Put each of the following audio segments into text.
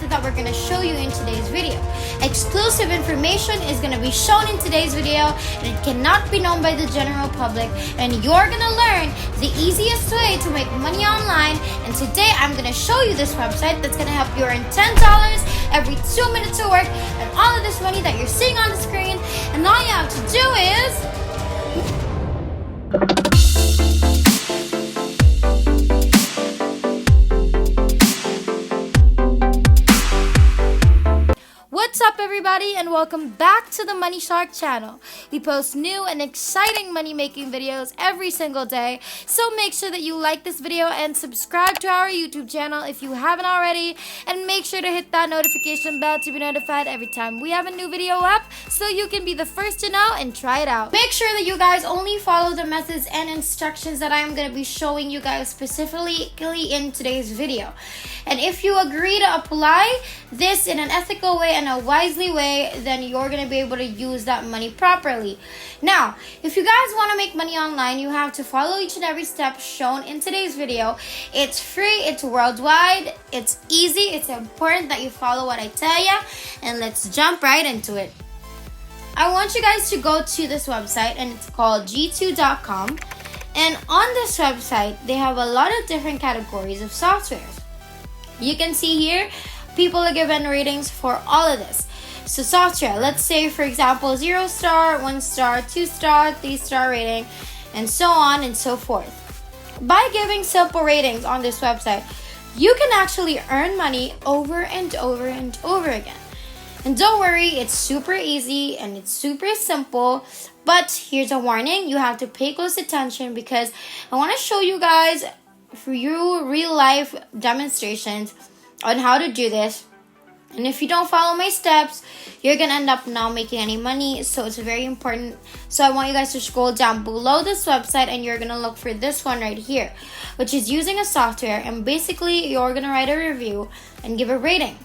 method that we're going to show you in today's video. Exclusive information is going to be shown in today's video, and it cannot be known by the general public, and you're going to learn the easiest way to make money online. And today I'm going to show you this website that's going to help you earn $10 every 2 minutes of work and all of this money that you're seeing on the screen. And all you have to do is what's up, everybody, and welcome back to the Money Shark channel. We post new and exciting money making videos every single day, so make sure that you like this video and subscribe to our YouTube channel if you haven't already, and make sure to hit that notification bell to be notified every time we have a new video up so you can be the first to know and try it out. Make sure that you guys only follow the methods and instructions that I'm going to be showing you guys specifically in today's video. And if you agree to apply this in an ethical way and a wisely way, then you're going to be able to use that money properly. Now, if you guys want to make money online, you have to follow each and every step shown in today's video. It's free, it's worldwide, it's easy, it's important that you follow what I tell you, and let's jump right into it. I want you guys to go to this website, and it's called g2.com, and on this website, they have a lot of different categories of softwares. You can see here, people are given ratings for all of this. So software, let's say for example 0 star, 1 star, 2 star, 3 star rating, and so on and so forth. By giving simple ratings on this website, you can actually earn money over and over and over again. And don't worry, it's super easy and it's super simple. But here's a warning, you have to pay close attention because I want to show you guys for you real life demonstrations on how to do this. And if you don't follow my steps, you're gonna end up not making any money. So it's very important. So I want you guys to scroll down below this website, and you're gonna look for this one right here, which is using a software, and basically you're gonna write a review and give a rating.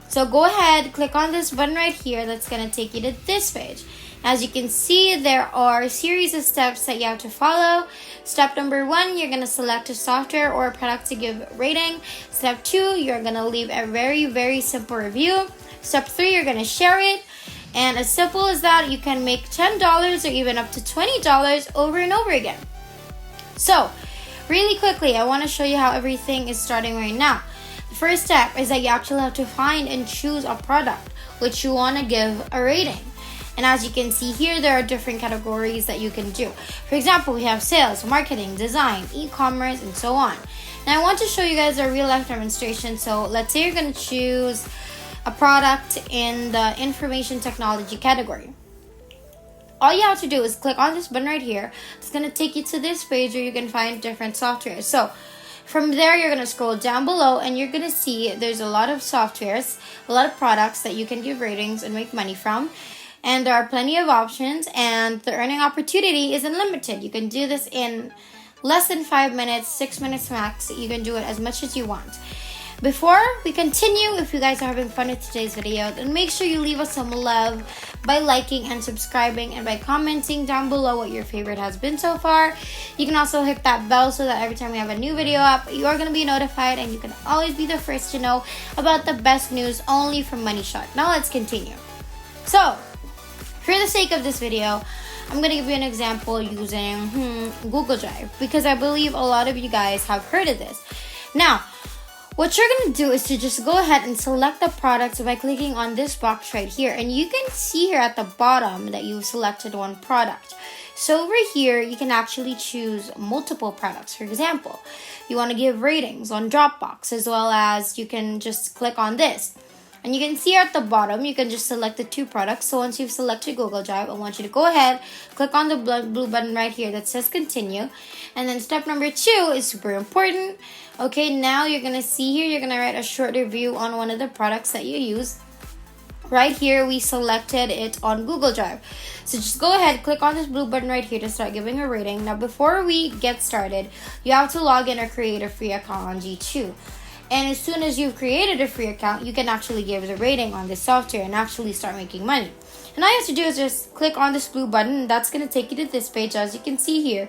So go ahead, click on this button right here. That's gonna take you to this page. As you can see, there are a series of steps that you have to follow. Step number 1, you're going to select a software or a product to give rating. Step 2, you're going to leave a very, very simple review. Step 3, you're going to share it. And as simple as that, you can make $10 or even up to $20 over and over again. So, really quickly, I want to show you how everything is starting right now. The first step is that you actually have to find and choose a product which you want to give a rating. And as you can see here, there are different categories that you can do. For example, we have sales, marketing, design, e-commerce, and so on. Now I want to show you guys a real life demonstration. So let's say you're going to choose a product in the information technology category. All you have to do is click on this button right here. It's going to take you to this page where you can find different software. So from there, you're going to scroll down below, and you're going to see there's a lot of softwares, a lot of products that you can give ratings and make money from. And there are plenty of options, and the earning opportunity is unlimited. You can do this in less than 5 minutes, 6 minutes max. You can do it as much as you want. Before we continue, if you guys are having fun with today's video, then make sure you leave us some love by liking and subscribing, and by commenting down below what your favorite has been so far. You can also hit that bell so that every time we have a new video up, you are going to be notified, and you can always be the first to know about the best news only from Money Shark. Now let's continue. So, for the sake of this video, I'm going to give you an example using Google Drive, because I believe a lot of you guys have heard of this. Now, what you're going to do is to just go ahead and select the products by clicking on this box right here. And you can see here at the bottom that you've selected one product. So over here, you can actually choose multiple products. For example, you want to give ratings on Dropbox, as well as you can just click on this. And you can see at the bottom, you can just select the 2 products. So once you've selected Google Drive, I want you to go ahead, click on the blue button right here that says continue. And then step number 2 is super important. Okay, now you're going to see here, you're going to write a short review on one of the products that you use. Right here, we selected it on Google Drive. So just go ahead, click on this blue button right here to start giving a rating. Now, before we get started, you have to log in or create a free account on G2. And as soon as you've created a free account, you can actually give the rating on this software and actually start making money. And all you have to do is just click on this blue button, and that's going to take you to this page. As you can see here,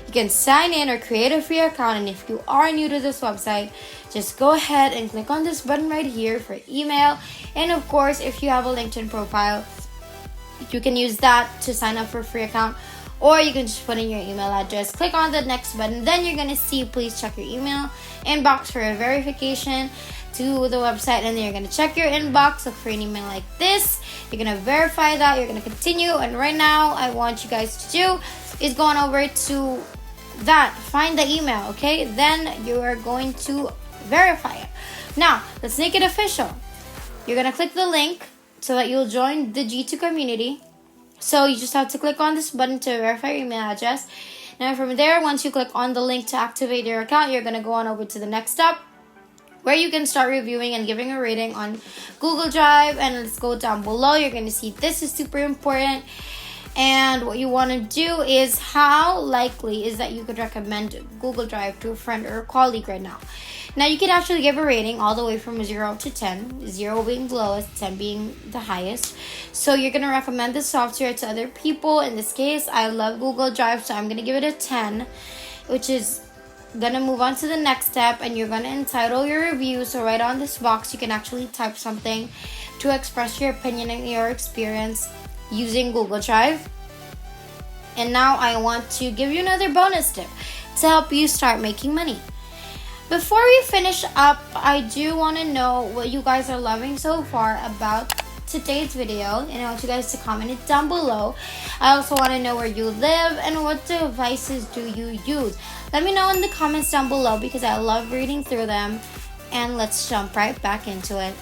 you can sign in or create a free account. And if you are new to this website, just go ahead and click on this button right here for email. And of course, if you have a LinkedIn profile, you can use that to sign up for a free account, or you can just put in your email address. Click on the next button, then you're going to see please check your email inbox for a verification to the website, and then you're going to check your inbox, look for an email like this. You're going to verify that, you're going to continue, and right now I want you guys to do is go on over to that, find the email, okay? Then you are going to verify it. Now, let's make it official. You're going to click the link so that you'll join the G2 community. So you just have to click on this button to verify your email address. Now from there, once you click on the link to activate your account, you're going to go on over to the next step, where you can start reviewing and giving a rating on Google Drive. And let's go down below. You're going to see this is super important. And what you want to do is, how likely is that you could recommend Google Drive to a friend or a colleague right now. Now you can actually give a rating all the way from 0 to 10, 0 being the lowest, 10 being the highest. So you're going to recommend this software to other people. In this case, I love Google Drive, so I'm going to give it a 10, which is going to move on to the next step, and you're going to entitle your review. So right on this box, you can actually type something to express your opinion and your experience using Google Drive. And now I want to give you another bonus tip to help you start making money. Before we finish up, I do want to know what you guys are loving so far about today's video, and I want you guys to comment it down below. I also want to know where you live and what devices do you use. Let me know in the comments down below, because I love reading through them. And let's jump right back into it.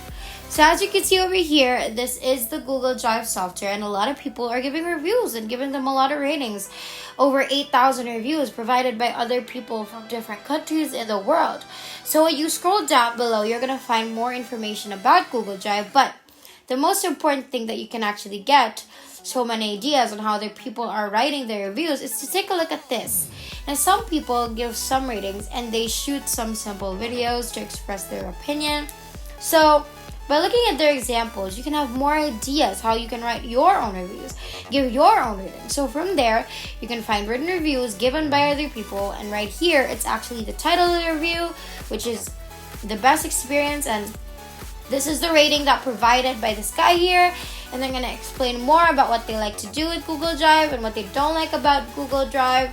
So as you can see over here, this is the Google Drive software, and a lot of people are giving reviews and giving them a lot of ratings. Over 8,000 reviews provided by other people from different countries in the world. So when you scroll down below, you're going to find more information about Google Drive, but the most important thing that you can actually get so many ideas on how other people are writing their reviews is to take a look at this. And some people give some ratings and they shoot some simple videos to express their opinion. So by looking at their examples, you can have more ideas how you can write your own reviews, give your own ratings. So from there, you can find written reviews given by other people, and right here, it's actually the title of the review, which is the best experience, and this is the rating that provided by this guy here, and they're going to explain more about what they like to do with Google Drive and what they don't like about Google Drive.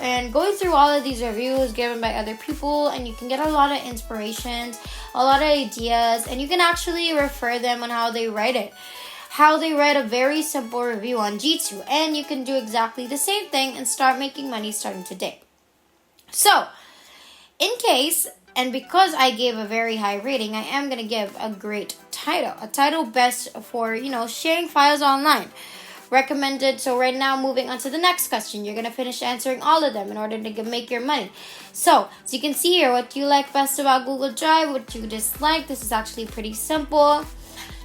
And going through all of these reviews given by other people, and you can get a lot of inspirations, a lot of ideas, and you can actually refer them on how they write it. How they write a very simple review on G2, and you can do exactly the same thing and start making money starting today. So, in case, and because I gave a very high rating, I am going to give a great title. A title best for, sharing files online. Recommended. So right now, moving on to the next question, you're going to finish answering all of them in order to make your money. So as you can see here, what do you like best about Google Drive, what you dislike. This is actually pretty simple,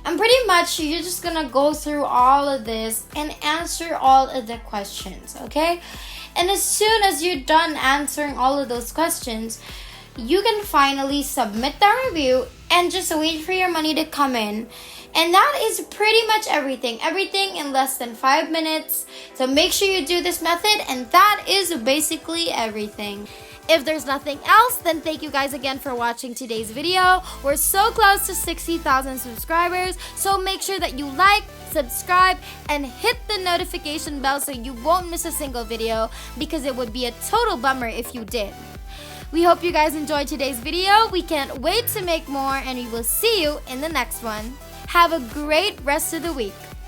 and pretty much you're just going to go through all of this and answer all of the questions, okay? And as soon as you're done answering all of those questions, you can finally submit that review and just wait for your money to come in. And that is pretty much everything in less than 5 minutes. So make sure you do this method, and that is basically everything. If there's nothing else, then thank you guys again for watching today's video. We're so close to 60,000 subscribers, so make sure that you like, subscribe, and hit the notification bell so you won't miss a single video, because it would be a total bummer if you did. We hope you guys enjoyed today's video. We can't wait to make more, and we will see you in the next one. Have a great rest of the week.